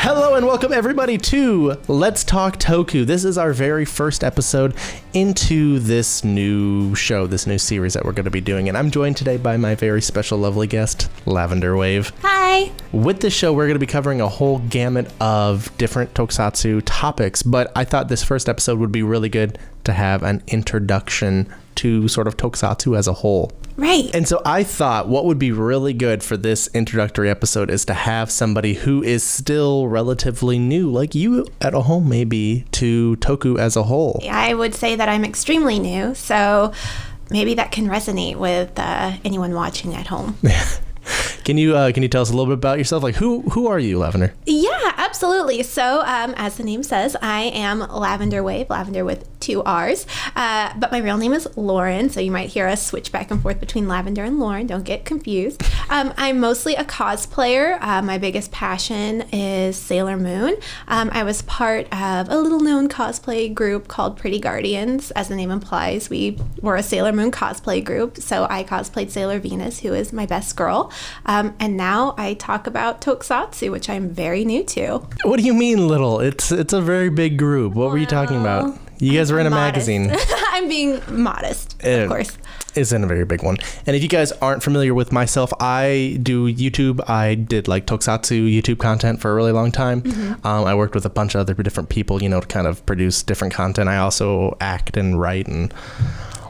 Hello and welcome everybody to Let's Talk Toku. This is our very first episode into this new show, this new series that we're going to be doing. And I'm joined today by my very special, lovely guest, Lavenderrwave. Hi. With this show, we're going to be covering a whole gamut of different tokusatsu topics, but I thought this first episode would be really good to have an introduction to sort of tokusatsu as a whole. Right. And so I thought what would be really good for this introductory episode is to have somebody who is still relatively new, like you at home maybe, to Toku as a whole. I would say that I'm extremely new, so maybe that can resonate with anyone watching at home. Can you tell us a little bit about yourself? Like, who are you, Lavender? Yeah, absolutely. So, as the name says, I am Lavenderrwave, Lavender with 2 R's. But my real name is Lauren, so you might hear us switch back and forth between Lavender and Lauren. Don't get confused. I'm mostly a cosplayer. My biggest passion is Sailor Moon. I was part of a little-known cosplay group called Pretty Guardians. As the name implies, we were a Sailor Moon cosplay group. So I cosplayed Sailor Venus, who is my best girl. And now I talk about Tokusatsu, which I'm very new to. What do you mean, little? It's a very big group. What were you talking about? You guys were in a magazine. I'm being modest, of course. It's in a very big one. And if you guys aren't familiar with myself, I do YouTube. I did like Tokusatsu YouTube content for a really long time. Mm-hmm. I worked with a bunch of other different people, to kind of produce different content. I also act and write and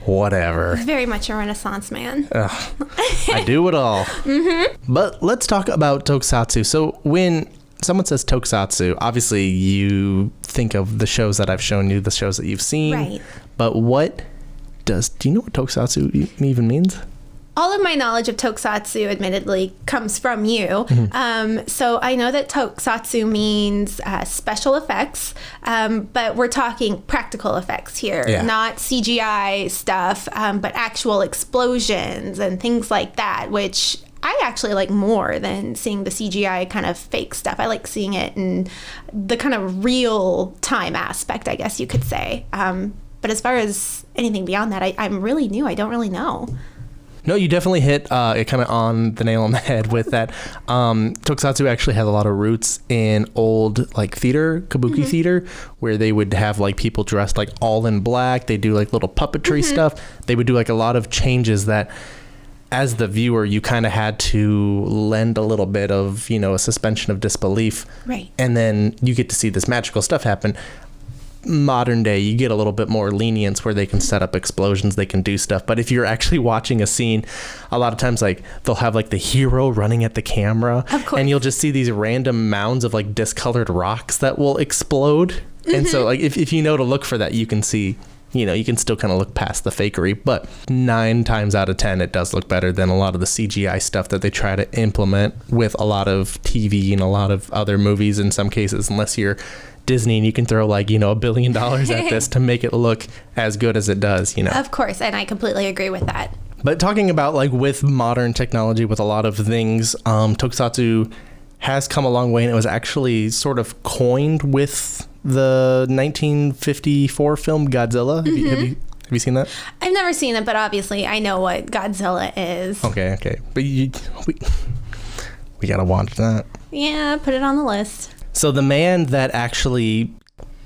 whatever. Very much a Renaissance man. I do it all. Mm-hmm. But let's talk about Tokusatsu. So when someone says Tokusatsu, obviously you think of the shows that I've shown you, the shows that you've seen. Right. But do you know what Tokusatsu even means? All of my knowledge of Tokusatsu, admittedly, comes from you. Mm-hmm. So I know that Tokusatsu means special effects, but we're talking practical effects here, not CGI stuff, but actual explosions and things like that, which I actually like more than seeing the CGI kind of fake stuff. I like seeing it in the kind of real time aspect, I guess you could say. But as far as anything beyond that, I'm really new. I don't really know. No, you definitely hit it kind of on the nail on the head with that. Tokusatsu actually has a lot of roots in old like theater, kabuki theater, where they would have like people dressed like all in black. They do like little puppetry stuff. They would do like a lot of changes that as the viewer, you kind of had to lend a little bit of, a suspension of disbelief. Right. And then you get to see this magical stuff happen. Modern day, you get a little bit more lenience where they can set up explosions, they can do stuff. But if you're actually watching a scene, a lot of times like they'll have like the hero running at the camera, of course, and you'll just see these random mounds of like discolored rocks that will explode. Mm-hmm. And so like if you know to look for that, you can see, you can still kind of look past the fakery, but 9 times out of 10, it does look better than a lot of the CGI stuff that they try to implement with a lot of TV and a lot of other movies in some cases, unless you're Disney and you can throw like, $1 billion at this to make it look as good as it does, Of course, and I completely agree with that. But talking about like with modern technology, with a lot of things, Tokusatsu has come a long way, and it was actually sort of coined with the 1954 film Godzilla. Have you seen that? I've never seen it, but obviously I know what Godzilla is. Okay. But we gotta watch that. Yeah, put it on the list. So the man that actually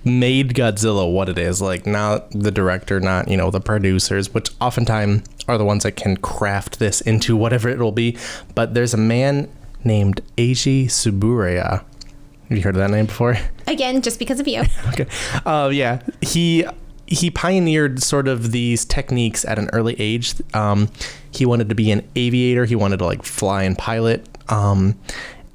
made Godzilla what it is, like not the director, not, the producers, which oftentimes are the ones that can craft this into whatever it will be. But there's a man named Eiji Tsuburaya. Have you heard of that name before? Again, just because of you. Okay. Yeah. He pioneered sort of these techniques at an early age. He wanted to be an aviator. He wanted to like fly and pilot.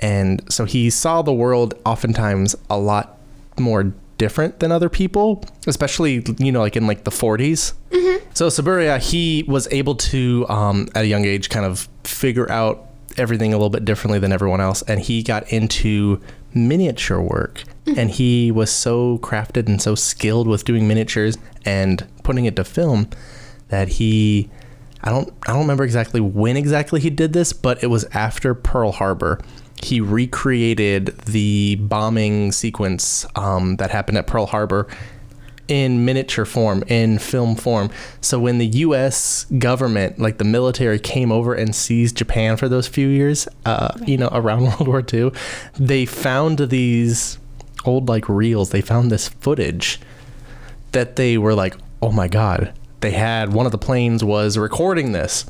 And so he saw the world oftentimes a lot more different than other people, especially, like in like the 40s. Mm-hmm. So Tsuburaya, he was able to, at a young age, kind of figure out everything a little bit differently than everyone else. And he got into miniature work. Mm-hmm. And he was so crafted and so skilled with doing miniatures and putting it to film that I don't remember exactly when exactly he did this, but it was after Pearl Harbor. He recreated the bombing sequence that happened at Pearl Harbor in miniature form, in film form. So when the U.S. government, like the military, came over and seized Japan for those few years, around World War II, they found these old like reels. They found this footage that they were like, oh my God, they had one of the planes was recording this.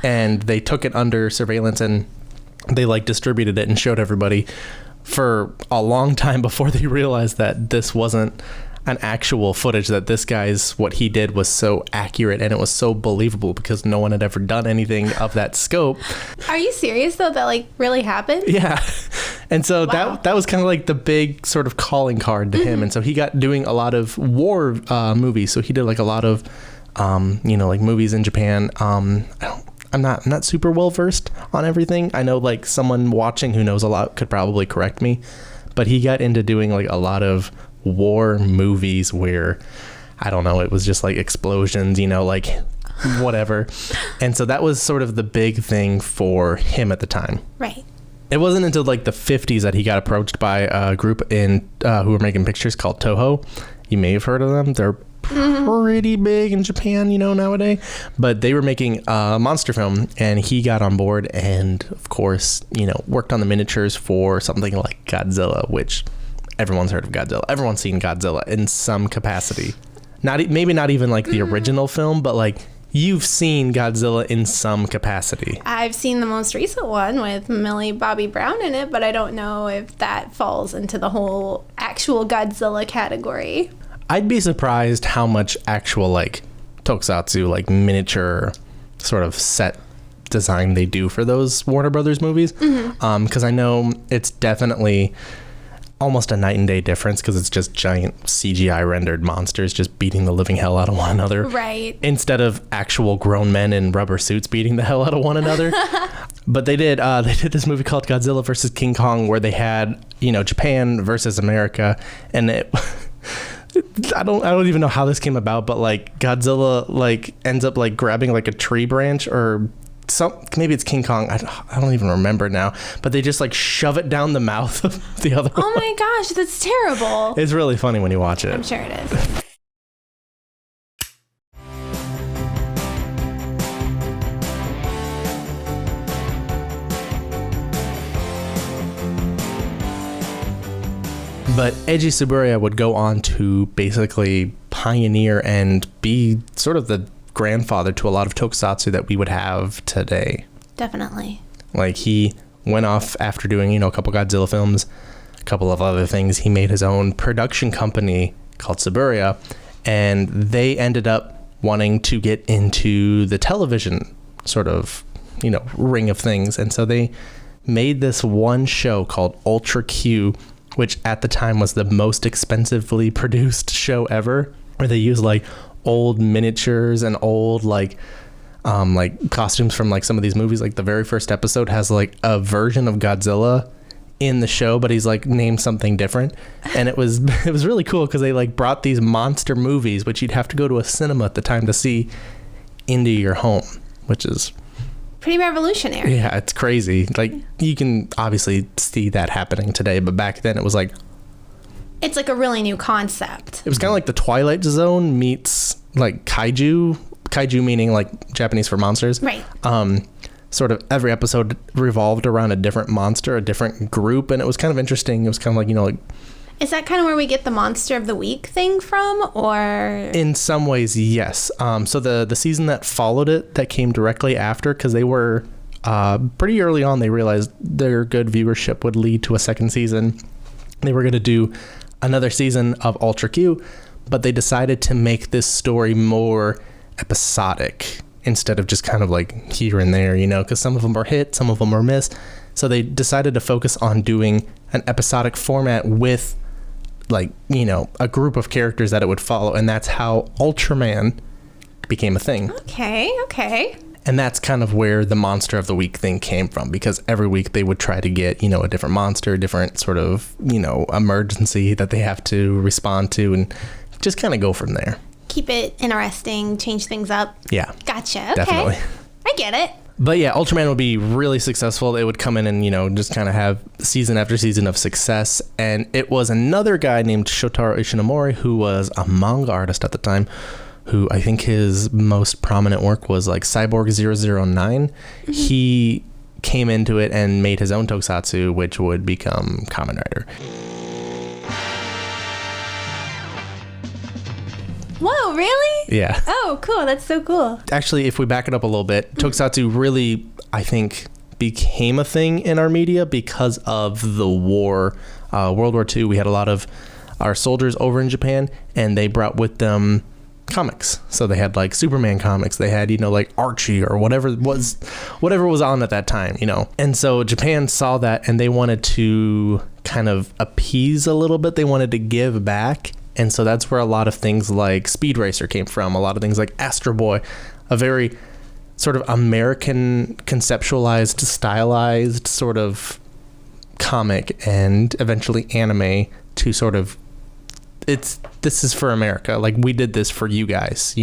And they took it under surveillance and they like distributed it and showed everybody for a long time before they realized that this wasn't an actual footage, that this guy's, what he did was so accurate and it was so believable because no one had ever done anything of that scope. Are you serious though? That like really happened? Yeah. And so that was kind of like the big sort of calling card to him. And so he got doing a lot of war movies. So he did like a lot of like movies in Japan. I'm not super well versed on everything. I know like someone watching who knows a lot could probably correct me, but he got into doing like a lot of war movies where, I don't know, it was just like explosions, like whatever. And so that was sort of the big thing for him at the time. Right. It wasn't until like the 50s that he got approached by a group who were making pictures called Toho. You may have heard of them. They're pretty big in Japan, nowadays. But they were making a monster film, and he got on board and, of course, worked on the miniatures for something like Godzilla, which everyone's heard of Godzilla. Everyone's seen Godzilla in some capacity. Maybe not even like the original film, but like you've seen Godzilla in some capacity. I've seen the most recent one with Millie Bobby Brown in it, but I don't know if that falls into the whole actual Godzilla category. I'd be surprised how much actual like tokusatsu, like miniature sort of set design they do for those Warner Brothers movies. Because I know it's definitely almost a night and day difference because it's just giant CGI rendered monsters just beating the living hell out of one another. Right. Instead of actual grown men in rubber suits beating the hell out of one another. But they did this movie called Godzilla versus King Kong where they had, Japan versus America, and it I don't even know how this came about, but like Godzilla like ends up like grabbing like a tree branch or maybe it's King Kong. I don't even remember now, but they just like shove it down the mouth of the other one. Oh my gosh, that's terrible. It's really funny when you watch it. I'm sure it is. But Eiji Tsuburaya would go on to basically pioneer and be sort of the grandfather to a lot of tokusatsu that we would have today. Definitely. Like he went off after doing, a couple Godzilla films, a couple of other things. He made his own production company called Tsuburaya, and they ended up wanting to get into the television sort of, ring of things. And so they made this one show called Ultra Q, which at the time was the most expensively produced show ever, where they used like old miniatures and old like costumes from like some of these movies. Like the very first episode has like a version of Godzilla in the show, but he's like named something different. And it was really cool because they like brought these monster movies, which you'd have to go to a cinema at the time to see, into your home, which is pretty revolutionary. Yeah, it's crazy. Like you can obviously see that happening today, but back then it was like, it's like a really new concept. It was kind of like the Twilight Zone meets like kaiju meaning like Japanese for monsters. Right. Sort of every episode revolved around a different monster, a different group, and it was kind of interesting. It was kind of like, like, is that kind of where we get the monster of the week thing from, or? In some ways, yes. So the season that followed it, that came directly after, because they were pretty early on, they realized their good viewership would lead to a second season. They were going to do another season of Ultra Q, but they decided to make this story more episodic instead of just kind of like here and there, because some of them are hit, some of them are miss. So they decided to focus on doing an episodic format with like, a group of characters that it would follow. And that's how Ultraman became a thing. Okay. And that's kind of where the monster of the week thing came from, because every week they would try to get, a different monster, different sort of, emergency that they have to respond to, and just kind of go from there. Keep it interesting, change things up. Yeah. Gotcha. Okay. Definitely. I get it. But yeah, Ultraman would be really successful. It would come in and, just kind of have season after season of success. And it was another guy named Shotaro Ishinomori, who was a manga artist at the time, who I think his most prominent work was like Cyborgs 009. Mm-hmm. He came into it and made his own tokusatsu, which would become Kamen Rider. Whoa, really? Yeah. Oh, cool. That's so cool. Actually, if we back it up a little bit, tokusatsu really, I think, became a thing in our media because of the war. World War II, we had a lot of our soldiers over in Japan, and they brought with them comics. So they had like Superman comics. They had, like Archie or whatever was on at that time, And so Japan saw that and they wanted to kind of appease a little bit. They wanted to give back. And so that's where a lot of things like Speed Racer came from. A lot of things like Astro Boy, a very sort of American conceptualized, stylized sort of comic and eventually anime to sort of, this is for America. Like, we did this for you guys,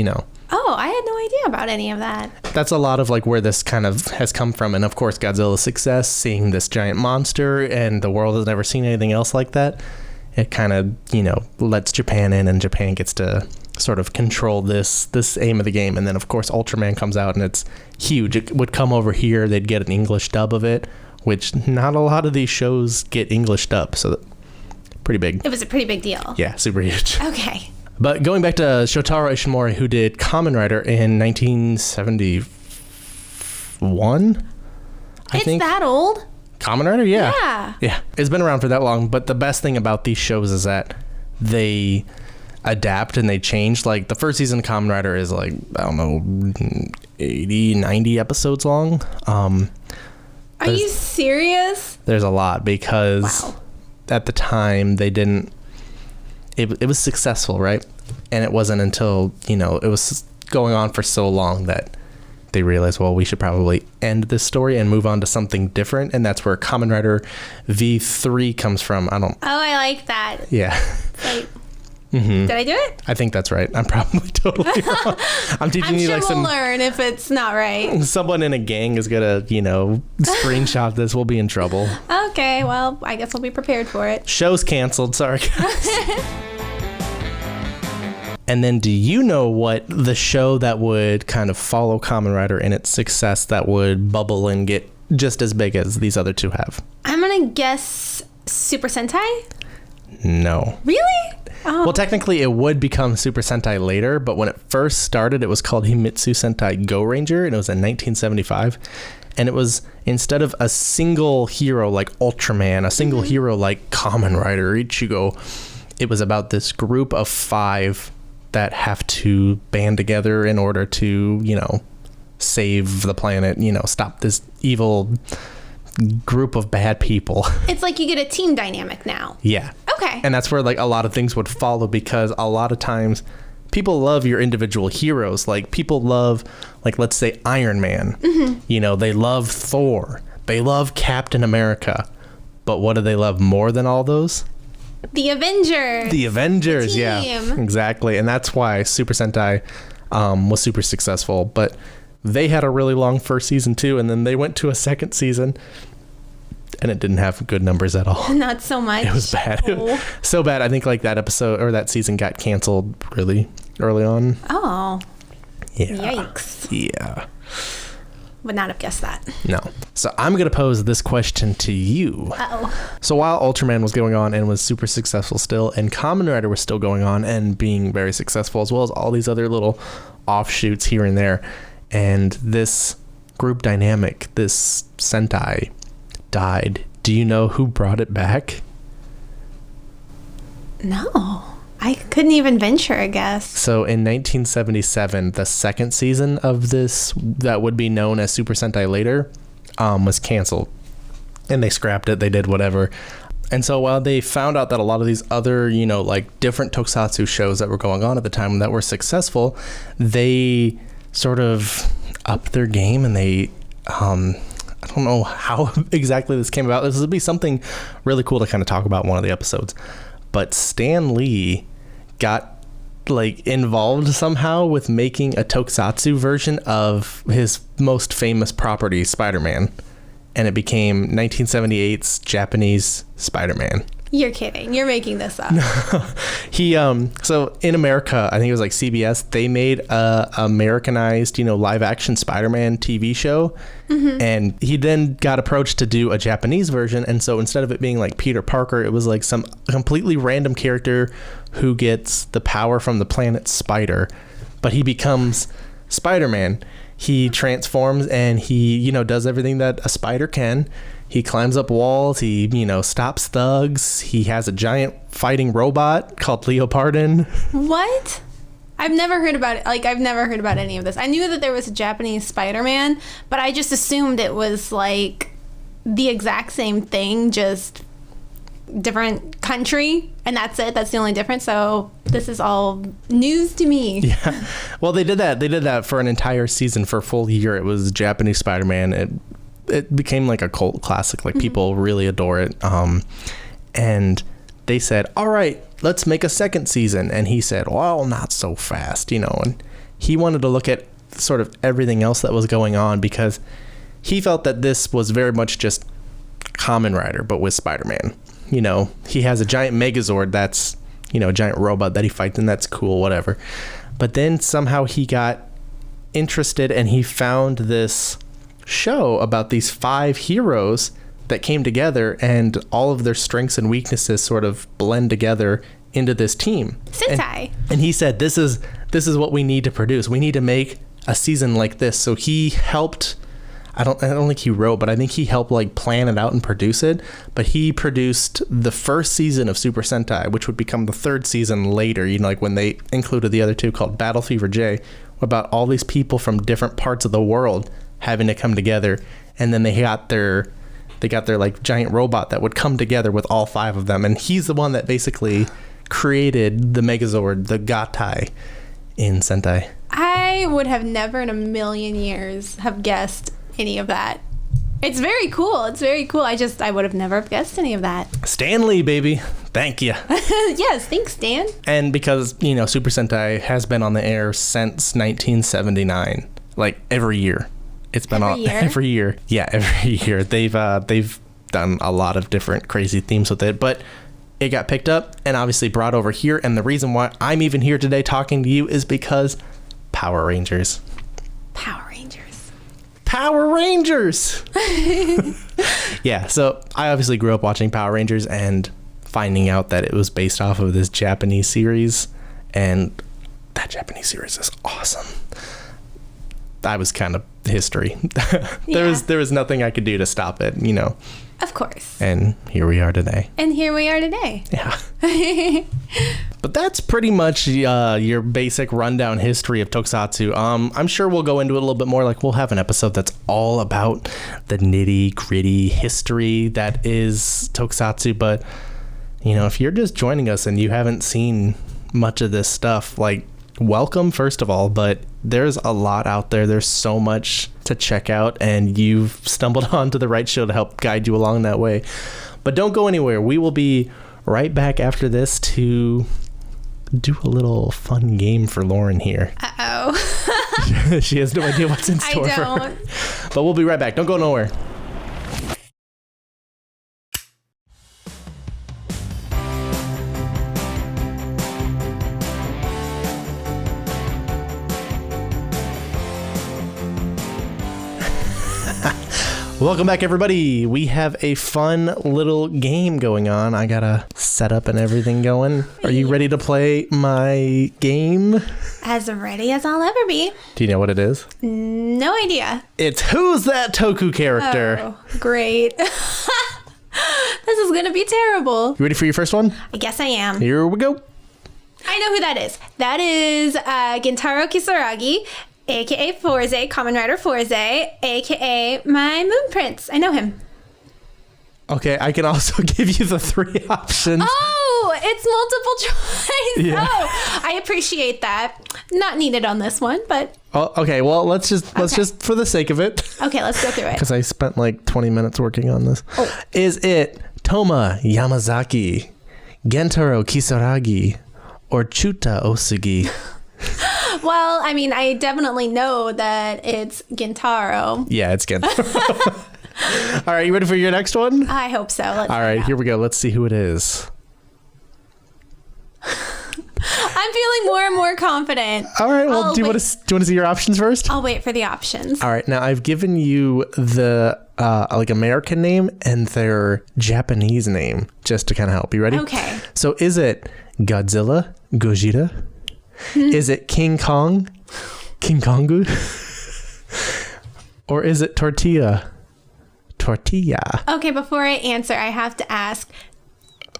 Oh, I had no idea about any of that. That's a lot of like where this kind of has come from. And of course, Godzilla's success, seeing this giant monster, and the world has never seen anything else like that. It kind of, lets Japan in, and Japan gets to sort of control this aim of the game. And then, of course, Ultraman comes out, and it's huge. It would come over here. They'd get an English dub of it, which not a lot of these shows get English dub. So pretty big. It was a pretty big deal. Yeah, super huge. Okay. But going back to Shotaro Ishinomori, who did Kamen Rider in 1971, I think. It's that old? Kamen Rider? Yeah. Yeah. It's been around for that long, but the best thing about these shows is that they adapt and they change. Like, the first season of Kamen Rider is like, I don't know, 80, 90 episodes long. Are you serious? There's a lot because at the time they didn't, it was successful, right? And it wasn't until, it was going on for so long that they realized, well, we should probably end this story and move on to something different. And that's where Kamen Rider V3 comes from. Oh, I like that. Yeah. Like, did I do it? I think that's right. I'm probably totally wrong. I'm teaching you like we'll learn if it's not right. Someone in a gang is going to, screenshot this. We'll be in trouble. Okay, well, I guess we'll be prepared for it. Show's canceled. Sorry, guys. And then do you know what the show that would kind of follow Kamen Rider in its success that would bubble and get just as big as these other two have? I'm going to guess Super Sentai? No. Really? Oh. Well, technically it would become Super Sentai later, but when it first started, it was called Himitsu Sentai Go Ranger, and it was in 1975. And it was, instead of a single hero like Ultraman, a single hero like Kamen Rider, Ichigo, it was about this group of 5 that have to band together in order to, save the planet, stop this evil group of bad people. It's like you get a team dynamic now. Yeah. Okay. And that's where like a lot of things would follow, because a lot of times people love your individual heroes. Like, people love, like, let's say Iron Man. They love Thor. They love Captain America. But what do they love more than all those? The Avengers. The Avengers, yeah, exactly. And that's why Super Sentai was super successful. But they had a really long first season too, and then they went to a second season, and it didn't have good numbers at all. Not so much. It was bad. Oh. So bad. I think like that episode or that season got canceled really early on. Oh. Yeah. Yikes. Yeah. Would not have guessed that. No. So I'm going to pose this question to you. Uh-oh. So while Ultraman was going on and was super successful still, and Kamen Rider was still going on and being very successful, as well as all these other little offshoots here and there, and this group dynamic, this Sentai, died, do you know who brought it back? No. I couldn't even venture a guess. So in 1977, the second season of this, that would be known as Super Sentai later, was canceled. And they scrapped it. They did whatever. And so while they found out that a lot of these other, like different tokusatsu shows that were going on at the time that were successful, they sort of upped their game, and they, I don't know how exactly this came about. This would be something really cool to kind of talk about in one of the episodes. But Stan Lee got like involved somehow with making a tokusatsu version of his most famous property, Spider-Man, and it became 1978's Japanese Spider-Man. You're kidding. You're making this up. He so in America, I think it was like CBS, they made a Americanized, live action Spider-Man TV show. And he then got approached to do a Japanese version, and so instead of it being like Peter Parker, it was like some completely random character who gets the power from the planet Spider, but he becomes Spider-Man. He transforms and he, does everything that a spider can. He climbs up walls. He, stops thugs. He has a giant fighting robot called Leopardon. What? I've never heard about it. Like, I've never heard about any of this. I knew that there was a Japanese Spider-Man, but I just assumed it was like the exact same thing, just different country, and that's it. That's the only difference. So this is all news to me. Yeah. Well, they did that for an entire season. For a full year, it was Japanese Spider-Man. It became like a cult classic. Like, people really adore it. And they said, all right, let's make a second season. And he said, well, not so fast, and he wanted to look at sort of everything else that was going on, because he felt that this was very much just Kamen Rider, but with Spider-Man. He has a giant Megazord that's, a giant robot that he fights, and that's cool, whatever. But then somehow he got interested and he found this show about these 5 heroes that came together, and all of their strengths and weaknesses sort of blend together into this team. Sentai. And he said, this is what we need to produce. We need to make a season like this. So he helped, I don't think he wrote, but I think he helped like plan it out and produce it. But he produced the first season of Super Sentai, which would become the 3rd season later, like when they included the other 2, called Battle Fever J, about all these people from different parts of the world having to come together. And then they got their like giant robot that would come together with all 5 of them. And he's the one that basically created the Megazord, the Gatai, in Sentai. I would have never in a million years have guessed any of that. It's very cool. I would have never guessed any of that. Stan Lee, baby. Thank you. Yes, thanks, Stan. And because, Super Sentai has been on the air since 1979, like every year. It's been every year. Yeah, every year. They've done a lot of different crazy themes with it, but it got picked up and obviously brought over here. And the reason why I'm even here today talking to you is because Power Rangers. Yeah, so I obviously grew up watching Power Rangers and finding out that it was based off of this Japanese series, and that Japanese series is awesome. I was kind of history. There was nothing I could do to stop it, Of course. And here we are today. Yeah. But that's pretty much your basic rundown history of Tokusatsu. I'm sure we'll go into it a little bit more. Like, we'll have an episode that's all about the nitty gritty history that is Tokusatsu. But, if you're just joining us and you haven't seen much of this stuff, like, welcome, first of all, but there's a lot out there. There's so much to check out, and you've stumbled onto the right show to help guide you along that way. But don't go anywhere. We will be right back after this to do a little fun game for Lauren here. Uh-oh. She has no idea what's in store for her. But we'll be right back. Don't go nowhere. Welcome back, everybody. We have a fun little game going on. I got a setup and everything going. Are you ready to play my game? As ready as I'll ever be. Do you know what it is? No idea. It's Who's That Toku Character? Oh, great. This is going to be terrible. You ready for your first one? I guess I am. Here we go. I know who that is. That is Gintaro Kisaragi, a.k.a. Forze, Kamen Rider Forze, a.k.a. my Moon Prince. I know him. Okay, I can also give you the 3 options. Oh, it's multiple choice. Yeah. Oh, I appreciate that. Not needed on this one, but... Oh, okay, well, let's just for the sake of it. Okay, let's go through it. Because I spent like 20 minutes working on this. Oh. Is it Toma Yamazaki, Gentaro Kisaragi, or Chuta Osugi? Well, I mean, I definitely know that it's Gintaro. Yeah, it's Gintaro. All right, you ready for your next one? I hope so. All right, here we go. Let's see who it is. I'm feeling more and more confident. All right, well, do you want to see your options first? I'll wait for the options. All right, now I've given you the like American name and their Japanese name just to kind of help. You ready? Okay. So is it Godzilla, Gojira? Is it King Kong, King Kongu? Or is it Tortilla? Okay, before I answer, I have to ask,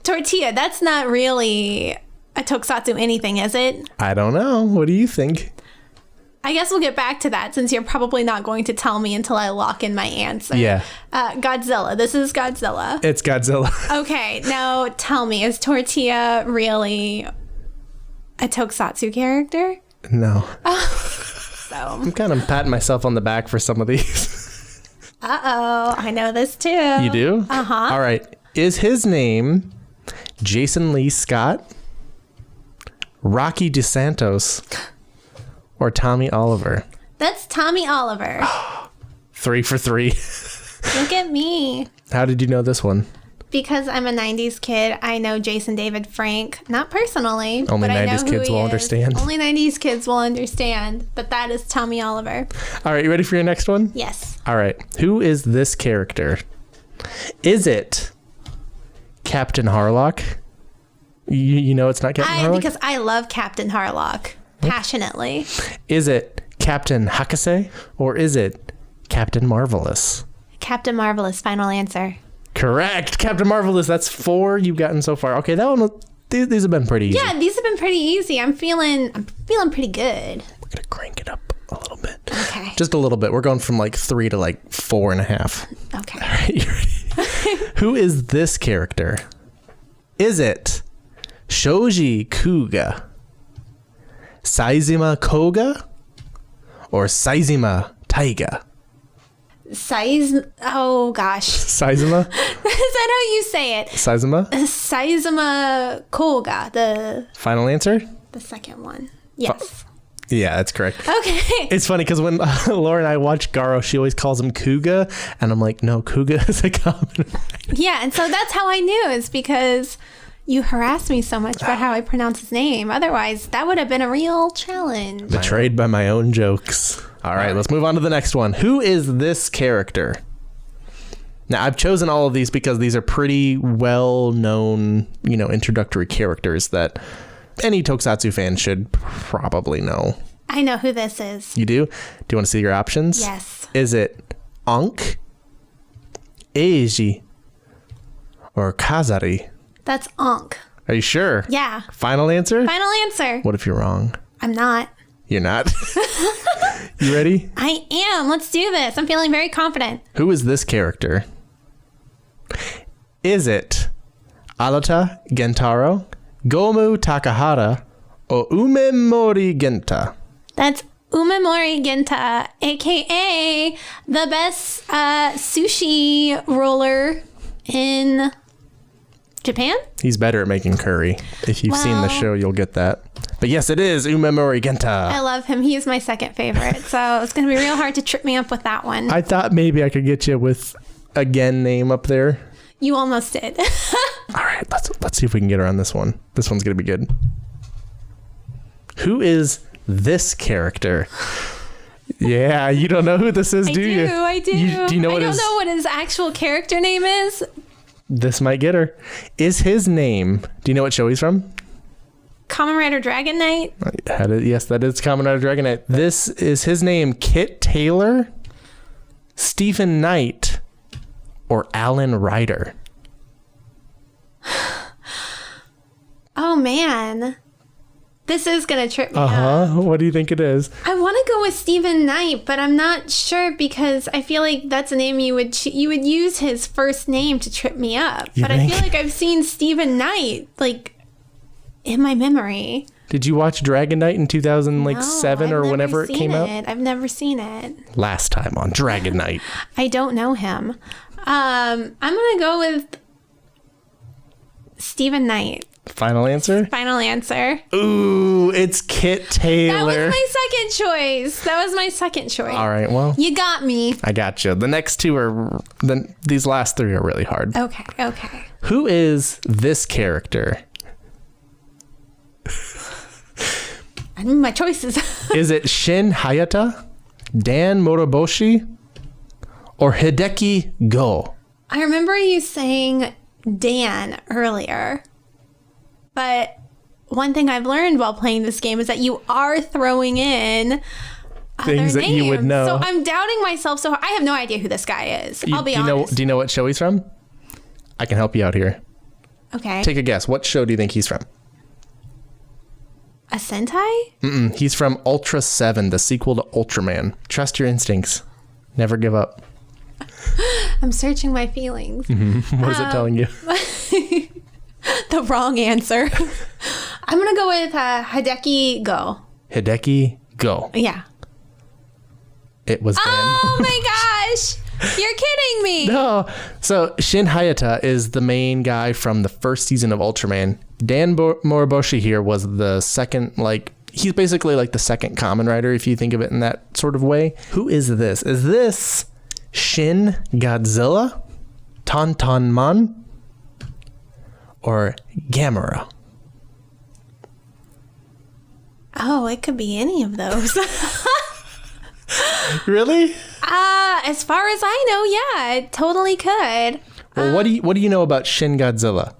Tortilla, that's not really a tokusatsu anything, is it? I don't know. What do you think? I guess we'll get back to that since you're probably not going to tell me until I lock in my answer. Yeah. Godzilla. This is Godzilla. It's Godzilla. Okay, now tell me, is Tortilla really a tokusatsu character? No. So. I'm kind of patting myself on the back for some of these. Uh-oh, I know this too. You do? Uh-huh. All right. Is his name Jason Lee Scott, Rocky DeSantos, or Tommy Oliver? That's Tommy Oliver. 3 for 3. Look at me. How did you know this one? Because I'm a 90s kid, I know Jason David Frank. Not personally, Only but I know 90s who kids he will is. understand. Only 90s kids will understand. But that is Tommy Oliver. All right, you ready for your next one? Yes. All right. Who is this character? Is it Captain Harlock? You know it's not Captain Harlock? Because I love Captain Harlock passionately. Is it Captain Hakase or is it Captain Marvelous? Captain Marvelous, final answer. Correct. Captain Marvelous. That's 4 you've gotten so far. Okay, that one, these have been pretty easy. Yeah, these have been pretty easy. I'm feeling pretty good. We're going to crank it up a little bit. Okay. Just a little bit. We're going from like 3 to like 4.5. Okay. All right, you ready? Who is this character? Is it Shoji Kuga, Saizuma Koga, or Saizuma Taiga? Oh gosh. Saizuma? Is that how you say it? Saizuma? Saizuma Koga, the Final answer? second one. Yes. Yeah, that's correct. Okay. It's funny because when Laura and I watch Garo, she always calls him Kuga, and I'm like, no, Kuga is a common. Yeah, and so that's how I knew, is because you harassed me so much about how I pronounce his name. Otherwise, that would have been a real challenge. Betrayed by my own jokes. All right, let's move on to the next one. Who is this character? Now, I've chosen all of these because these are pretty well-known, introductory characters that any Tokusatsu fan should probably know. I know who this is. You do? Do you want to see your options? Yes. Is it Ankh, Eiji, or Kazari? That's Ankh. Are you sure? Yeah. Final answer? Final answer. What if you're wrong? I'm not. You're not? You ready? I am. Let's do this. I'm feeling very confident. Who is this character? Is it Arata Gentaro, Gomu Takahara, or Umemori Genta? That's Umemori Genta, a.k.a. the best sushi roller in Japan? He's better at making curry. If you've seen the show, you'll get that. But yes, it is Umemori Genta. I love him. He is my second favorite. So it's going to be real hard to trip me up with that one. I thought maybe I could get you with a Gen name up there. You almost did. All right, let's see if we can get her on this one. This one's going to be good. Who is this character? Yeah, you don't know who this is, do you? I do. Do you know I don't know what his actual character name is. This might get her. Is his name, do you know what show he's from? Kamen Rider Dragon Knight? Yes, that is Kamen Rider Dragon Knight. This is his name, Kit Taylor, Stephen Knight, or Alan Ryder? Oh, man. This is going to trip me up. What do you think it is? I want to go with Stephen Knight, but I'm not sure because I feel like that's a name you would use his first name to trip me up. You but think? I feel like I've seen Stephen Knight in my memory. Did you watch Dragon Knight in 2007 or whenever it came out? I've never seen it. Last time on Dragon Knight. I don't know him. I'm going to go with Stephen Knight. Final answer? Final answer. Ooh, it's Kit Taylor. That was my second choice. All right, well. You got me. I got you. The next two are, these last three are really hard. Okay. Who is this character? I need my choices. Is it Shin Hayata, Dan Moroboshi, or Hideki Go? I remember you saying Dan earlier, but one thing I've learned while playing this game is that you are throwing in things that you would know. So I'm doubting myself. So I have no idea who this guy is. I'll be honest. Do you know what show he's from? I can help you out here. Okay. Take a guess. What show do you think he's from? A Sentai? He's from Ultra 7, the sequel to Ultraman. Trust your instincts. Never give up. I'm searching my feelings. What is it telling you? The wrong answer. I'm going to go with Hideki Go. Hideki Go. Yeah. It was Dan. Oh my gosh. You're kidding me. No. So Shin Hayata is the main guy from the first season of Ultraman. Dan Moroboshi here was the second, he's basically like the second Kamen Rider, if you think of it in that sort of way. Who is this? Is this Shin Godzilla, Tantanman, or Gamera? Oh, it could be any of those. Really? As far as I know, yeah, it totally could. Well, what do you know about Shin Godzilla?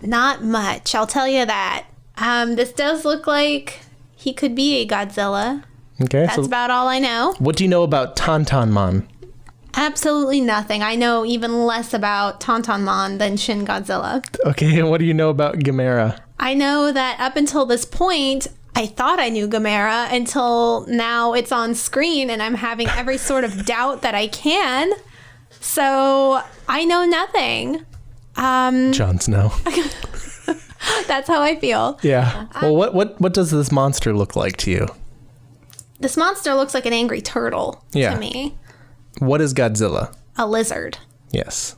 Not much, I'll tell you that. This does look like he could be a Godzilla. Okay. That's about all I know. What do you know about Tantanman? Absolutely nothing. I know even less about Tantanman than Shin Godzilla. Okay, and what do you know about Gamera? I know that up until this point, I thought I knew Gamera until now it's on screen and I'm having every sort of doubt that I can. So I know nothing. Jon Snow. That's how I feel. Yeah. Well, what does this monster look like to you? This monster looks like an angry turtle to me. What is Godzilla? A lizard. Yes.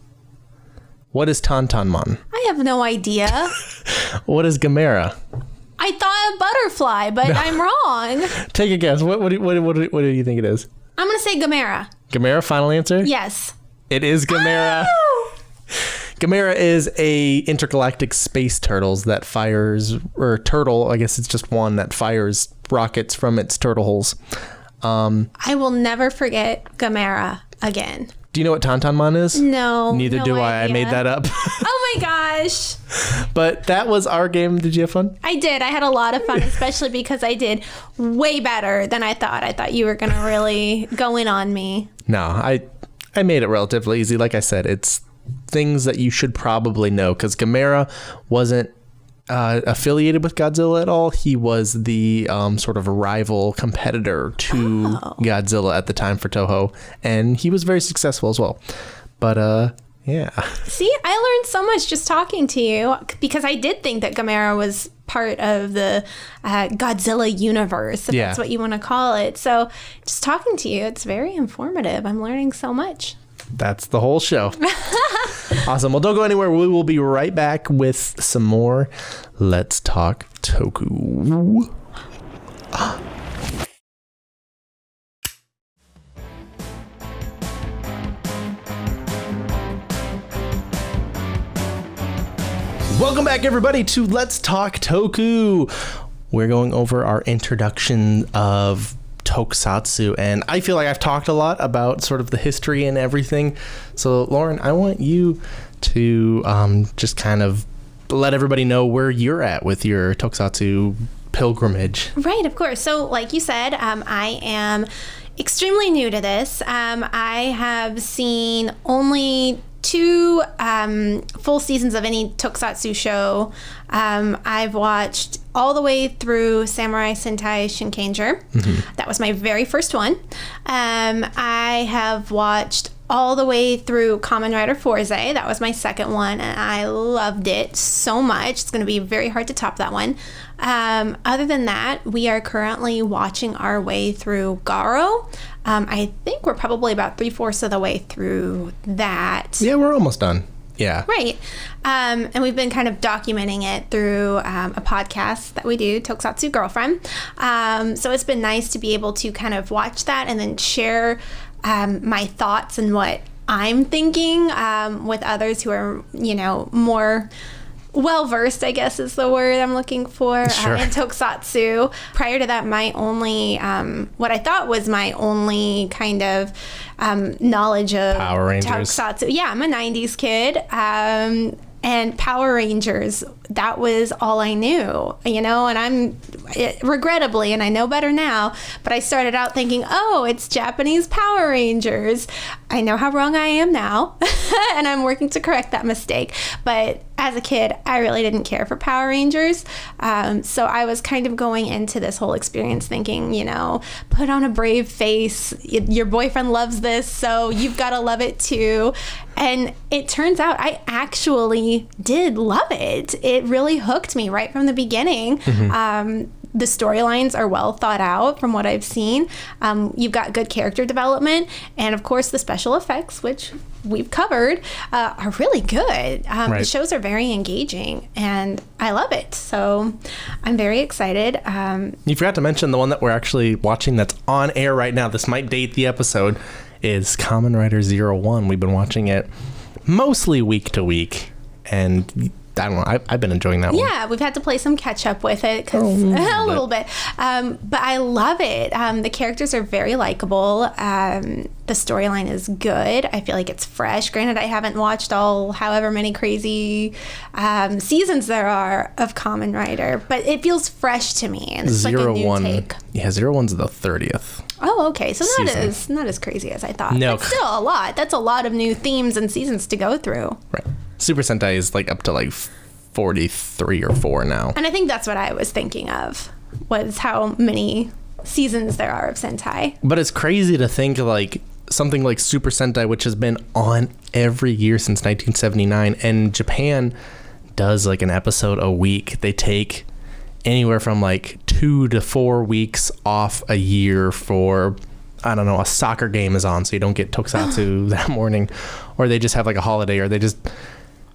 What is Tantanman? I have no idea. What is Gamera? I thought a butterfly, but I'm wrong. Take a guess. What do you think it is? I'm going to say Gamera. Gamera, final answer? Yes. It is Gamera. Oh! Gamera is a intergalactic space turtles that fires, or turtle, I guess it's just one that fires rockets from its turtle holes. I will never forget Gamera again. Do you know what Tantanman is? No. Neither do I. idea. I made that up. Oh my gosh. But that was our game. Did you have fun? I did. I had a lot of fun, especially because I did way better than I thought. I thought you were going to really go in on me. No, I made it relatively easy. Like I said, it's things that you should probably know because Gamera wasn't affiliated with Godzilla at all. He was the sort of rival competitor to Godzilla at the time for Toho, and he was very successful as well. But yeah. See, I learned so much just talking to you because I did think that Gamera was part of the Godzilla universe, if that's what you want to call it. So just talking to you, it's very informative. I'm learning so much. That's the whole show. Awesome. Well, don't go anywhere. We will be right back with some more Let's Talk Toku. Welcome back, everybody, to Let's Talk Toku. We're going over our introduction of Tokusatsu, and I feel like I've talked a lot about sort of the history and everything. So, Lauren, I want you to just kind of let everybody know where you're at with your Tokusatsu pilgrimage. Right, of course. So, like you said, I am extremely new to this. I have seen only 2 full seasons of any Tokusatsu show. I've watched all the way through Samurai Sentai Shinkenger. Mm-hmm. That was my very first one. I have watched all the way through Kamen Rider Fourze. That was my second one, and I loved it so much. It's going to be very hard to top that one. Other than that, we are currently watching our way through Garo. I think we're probably about 3/4 of the way through that. Yeah, we're almost done. Yeah. Right. And we've been kind of documenting it through a podcast that we do, Tokusatsu Girlfriend. So it's been nice to be able to kind of watch that and then share my thoughts and what I'm thinking with others who are, more well-versed, I guess is the word I'm looking for, Sure. in Tokusatsu. Prior to that, my only, what I thought was my only kind of knowledge of Power Rangers. Tokusatsu. Yeah, I'm a 90s kid. And Power Rangers, that was all I knew, and regrettably, and I know better now, but I started out thinking, oh, it's Japanese Power Rangers. I know how wrong I am now, and I'm working to correct that mistake. But as a kid, I really didn't care for Power Rangers. So I was kind of going into this whole experience thinking, put on a brave face. Your boyfriend loves this, so you've got to love it too. And it turns out I actually did love it. It really hooked me right from the beginning. Mm-hmm. The storylines are well thought out from what I've seen. You've got good character development. And of course, the special effects, which we've covered, are really good. Right. The shows are very engaging and I love it. So I'm very excited. You forgot to mention the one that we're actually watching that's on air right now. This might date the episode. Is Kamen Rider 01. We've been watching it mostly week to week, and I don't know, I've been enjoying that one. Yeah, we've had to play some catch up with it a little bit. But I love it. The characters are very likable. The storyline is good. I feel like it's fresh. Granted, I haven't watched all however many crazy seasons there are of Kamen Rider, but it feels fresh to me. And it's like a new take. Yeah, 01's the 30th. Oh, okay. So season. not as crazy as I thought. No. But still a lot. That's a lot of new themes and seasons to go through. Right. Super Sentai is like up to like 43 or 4 now. And I think that's what I was thinking of, was how many seasons there are of Sentai. But it's crazy to think like something like Super Sentai, which has been on every year since 1979, and Japan does like an episode a week. They take anywhere from like 2 to 4 weeks off a year for, I don't know, a soccer game is on, so you don't get Tokusatsu that morning, or they just have like a holiday, or they just,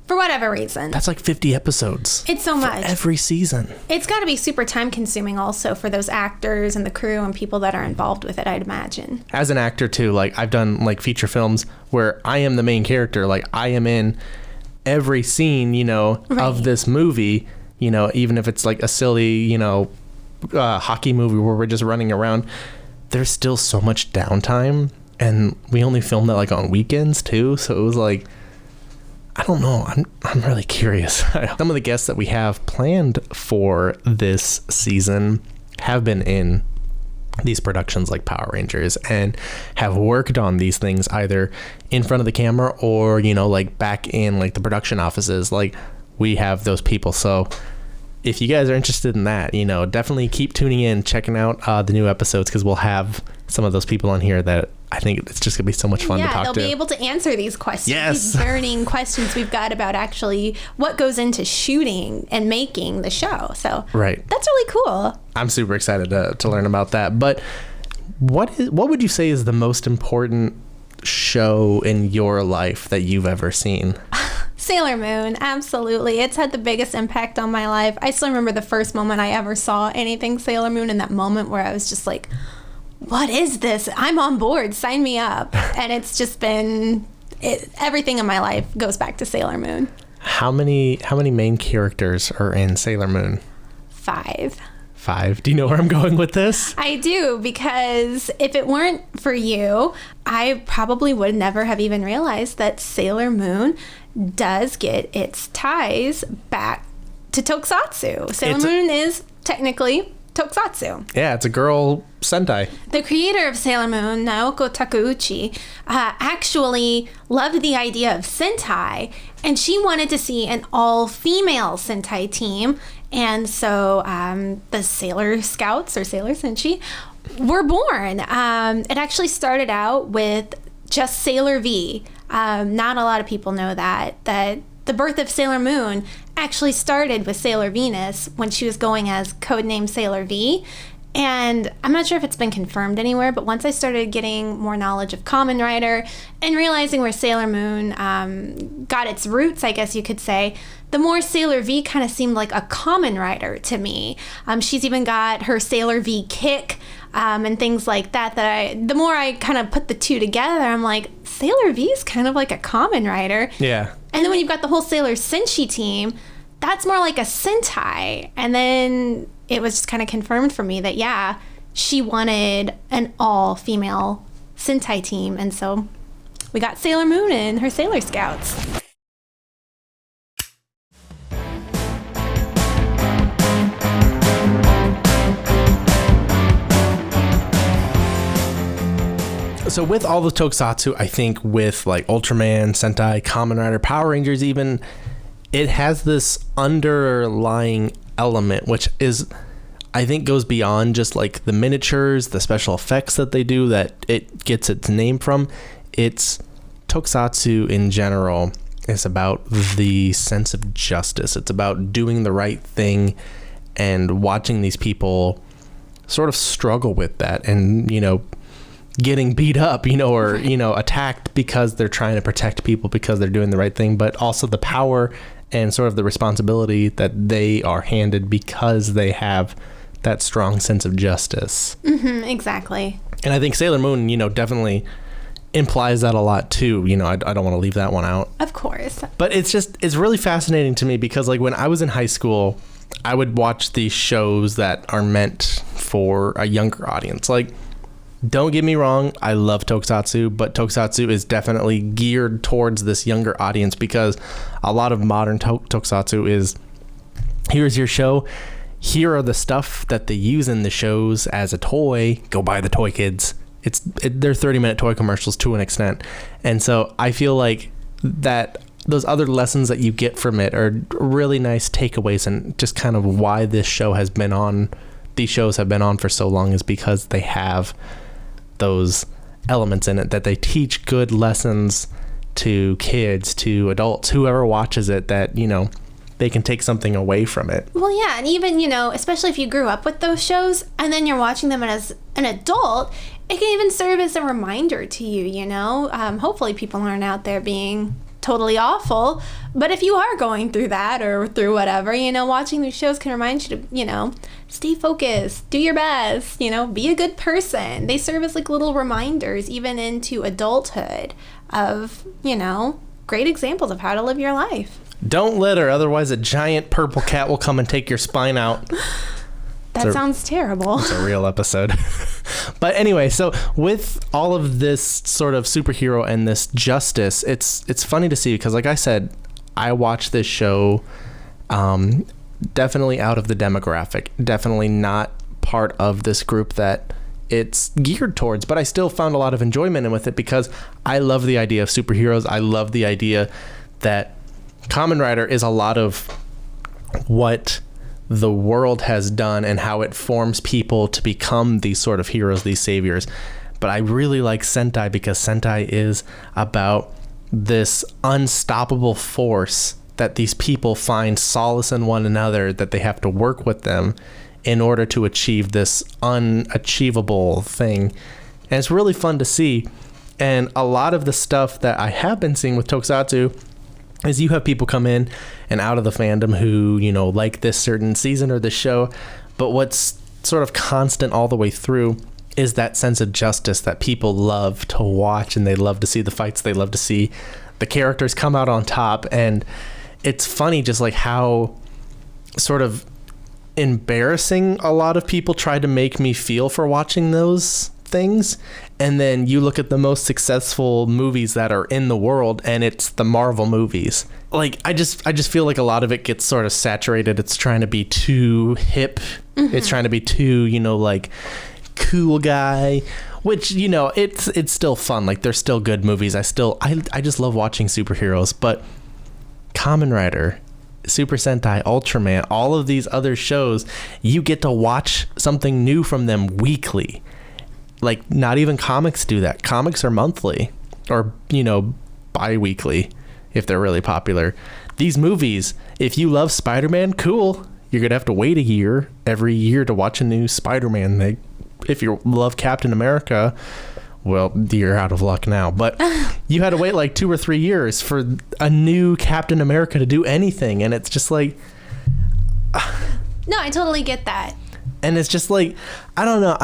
for whatever reason. that's like 50 episodes. It's so much. Every season. It's got to be super time consuming also for those actors and the crew and people that are involved with it, I'd imagine. As an actor too, like I've done like feature films where I am the main character, like I am in every scene, Right. of this movie, even if it's like a silly, hockey movie where we're just running around, there's still so much downtime, and we only filmed it like on weekends too, so it was like, I don't know, I'm really curious. Some of the guests that we have planned for this season have been in these productions like Power Rangers and have worked on these things either in front of the camera or like back in like the production offices. Like we have those people, so if you guys are interested in that, definitely keep tuning in, checking out the new episodes, because we'll have some of those people on here that I think it's just gonna be so much fun to talk to. Yeah, they'll be able to answer these questions. Yes. These burning questions we've got about actually what goes into shooting and making the show. So Right. That's really cool. I'm super excited to learn about that. But what would you say is the most important show in your life that you've ever seen? Sailor Moon, absolutely. It's had the biggest impact on my life. I still remember the first moment I ever saw anything Sailor Moon, and that moment where I was just like, what is this? I'm on board. Sign me up. And it's just been, everything in my life goes back to Sailor Moon. How many main characters are in Sailor Moon? 5. 5. Do you know where I'm going with this? I do, because if it weren't for you, I probably would never have even realized that Sailor Moon does get its ties back to Tokusatsu. Sailor Moon is technically Tokusatsu. Yeah, it's a girl Sentai. The creator of Sailor Moon, Naoko Takeuchi, actually loved the idea of Sentai, and she wanted to see an all-female Sentai team. And so the Sailor Scouts, or Sailor Senshi, were born. It actually started out with just Sailor V. Not a lot of people know that the birth of Sailor Moon actually started with Sailor Venus when she was going as codename Sailor V. And I'm not sure if it's been confirmed anywhere, but once I started getting more knowledge of Kamen Rider and realizing where Sailor Moon got its roots, I guess you could say, the more Sailor V kind of seemed like a Kamen Rider to me. She's even got her Sailor V kick and things like that. The more I kind of put the two together, I'm like, Sailor V is kind of like a Kamen Rider. Yeah. And then when you've got the whole Sailor Senshi team, that's more like a Sentai. And then it was just kind of confirmed for me that, yeah, she wanted an all-female Sentai team. And so we got Sailor Moon and her Sailor Scouts. So with all the tokusatsu, I think with like Ultraman, Sentai, Kamen Rider, Power Rangers even, it has this underlying element, which is, I think, goes beyond just like the miniatures, the special effects that they do that it gets its name from. It's tokusatsu in general is about the sense of justice. It's about doing the right thing and watching these people sort of struggle with that and, you know, getting beat up, you know, or, you know, attacked because they're trying to protect people because they're doing the right thing, but also the power and sort of the responsibility that they are handed because they have that strong sense of justice. Exactly. And I think Sailor Moon, you know, definitely implies that a lot too. You know, I don't want to leave that one out. Of course. But it's really fascinating to me because like when I was in high school, I would watch these shows that are meant for a younger audience. Like, don't get me wrong, I love Tokusatsu, but Tokusatsu is definitely geared towards this younger audience because a lot of modern Tokusatsu is, here's your show, here are the stuff that they use in the shows as a toy, go buy the toy, kids. They're 30-minute toy commercials to an extent. And so I feel like that those other lessons that you get from it are really nice takeaways, and just kind of why these shows have been on for so long is because they have those elements in it that they teach good lessons to kids, to adults, whoever watches it, that, you know, they can take something away from it. Well, yeah, and even, you know, especially if you grew up with those shows and then you're watching them as an adult, it can even serve as a reminder to you, you know. Hopefully people aren't out there being totally awful, but if you are going through that or through whatever, you know, watching these shows can remind you to, you know, stay focused, do your best, you know, be a good person. They serve as like little reminders even into adulthood of, you know, great examples of how to live your life. Don't litter, otherwise a giant purple cat will come and take your spine out. That sounds terrible. It's a real episode. But anyway, so with all of this sort of superhero and this justice, it's funny to see because, like I said, I watched this show definitely out of the demographic, definitely not part of this group that it's geared towards, but I still found a lot of enjoyment with it because I love the idea of superheroes. I love the idea that Kamen Rider is a lot of what the world has done and how it forms people to become these sort of heroes, these saviors. But I really like Sentai because Sentai is about this unstoppable force that these people find solace in one another, that they have to work with them in order to achieve this unachievable thing. And it's really fun to see. And a lot of the stuff that I have been seeing with Tokusatsu is you have people come in and out of the fandom who, you know, like this certain season or this show, but what's sort of constant all the way through is that sense of justice that people love to watch, and they love to see the fights, they love to see the characters come out on top. And it's funny just like how sort of embarrassing a lot of people try to make me feel for watching those things. And then you look at the most successful movies that are in the world and it's the Marvel movies. Like I just feel like a lot of it gets sort of saturated. It's trying to be too hip. Mm-hmm. It's trying to be too, you know, like cool guy, which, you know, it's still fun. Like they're still good movies. I just love watching superheroes, but Kamen Rider, Super Sentai, Ultraman, all of these other shows, you get to watch something new from them weekly. Like not even comics do that. Comics are monthly or, you know, bi-weekly if they're really popular. These movies, if you love Spider-Man, cool. you're going to have to wait a year every year to watch a new Spider-Man. If you love Captain America, well, you're out of luck now. But you had to wait like 2 or 3 years for a new Captain America to do anything. And it's just like... No, I totally get that. And it's just like, I don't know.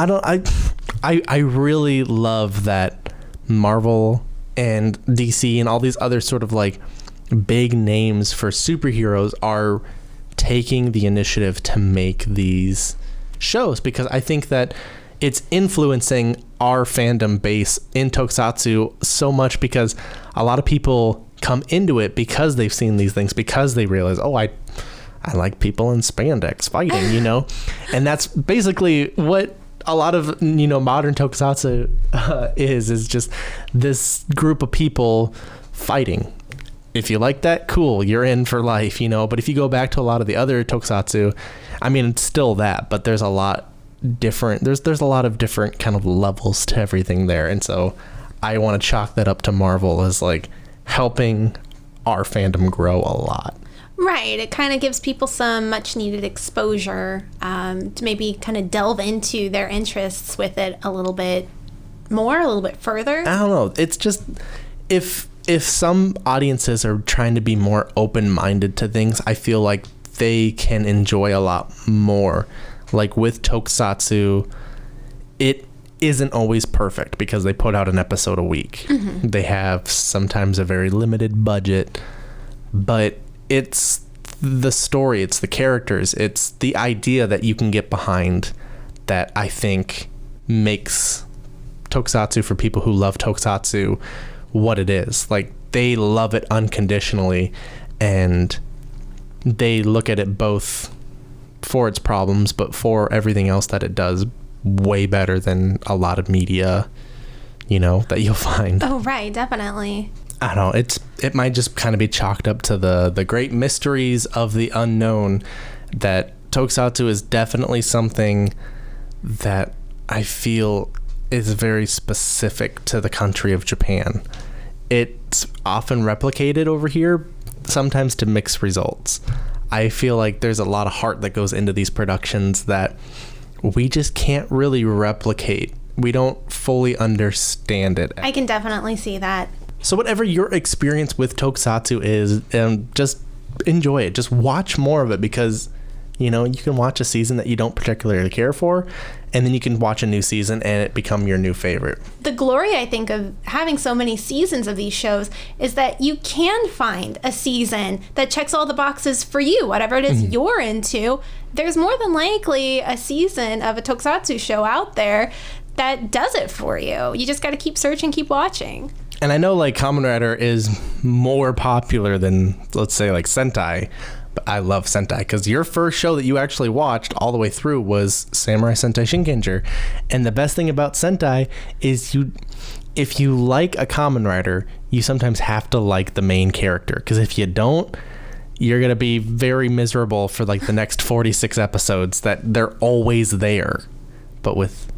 I really love that Marvel and DC and all these other sort of like big names for superheroes are taking the initiative to make these shows, because I think that it's influencing our fandom base in Tokusatsu so much, because a lot of people come into it because they've seen these things, because they realize, oh, I like people in spandex fighting, you know? And that's basically what a lot of, you know, modern Tokusatsu is just this group of people fighting. If you like that, cool, you're in for life, you know? But if you go back to a lot of the other Tokusatsu, I mean, it's still that, but there's a lot different, there's a lot of different kind of levels to everything there. And so I want to chalk that up to Marvel as like helping our fandom grow a lot. Right. It kind of gives people some much needed exposure to maybe kind of delve into their interests with it a little bit more, a little bit further. I don't know. It's just, if some audiences are trying to be more open-minded to things, I feel like they can enjoy a lot more. Like with Tokusatsu, it isn't always perfect because they put out an episode a week. Mm-hmm. They have sometimes a very limited budget, but it's the story, it's the characters, it's the idea that you can get behind that I think makes Tokusatsu, for people who love Tokusatsu, what it is. Like, they love it unconditionally, and they look at it both for its problems, but for everything else that it does way better than a lot of media, you know, that you'll find. Oh, right, definitely. I don't know, it might just kind of be chalked up to the great mysteries of the unknown, that Tokusatsu is definitely something that I feel is very specific to the country of Japan. It's often replicated over here, sometimes to mixed results. I feel like there's a lot of heart that goes into these productions that we just can't really replicate. We don't fully understand it. I can definitely see that. So whatever your experience with Tokusatsu is, just enjoy it. Just watch more of it, because, you know, you can watch a season that you don't particularly care for, and then you can watch a new season and it become your new favorite. The glory, I think, of having so many seasons of these shows is that you can find a season that checks all the boxes for you, whatever it is you're into. There's more than likely a season of a Tokusatsu show out there that does it for you. You just got to keep searching, keep watching. And I know, like, Kamen Rider is more popular than, let's say, like, Sentai. But I love Sentai, because your first show that you actually watched all the way through was Samurai Sentai Shinkenger. And the best thing about Sentai is if you like a Kamen Rider, you sometimes have to like the main character. Because if you don't, you're going to be very miserable for, like, the next 46 episodes that they're always there. But with,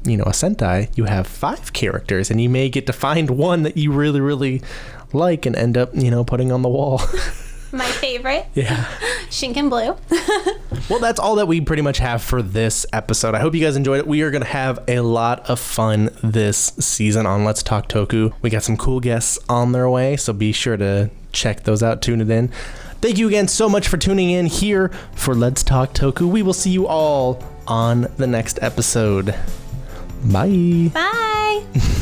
you know, a Sentai, you have 5 characters, and you may get to find one that you really, really like and end up, you know, putting on the wall. My favorite. Yeah. Shinken Blue. Well, that's all that we pretty much have for this episode. I hope you guys enjoyed it. We are going to have a lot of fun this season on Let's Talk Toku. We got some cool guests on their way, so be sure to check those out, tune it in. Thank you again so much for tuning in here for Let's Talk Toku. We will see you all on the next episode. Bye. Bye.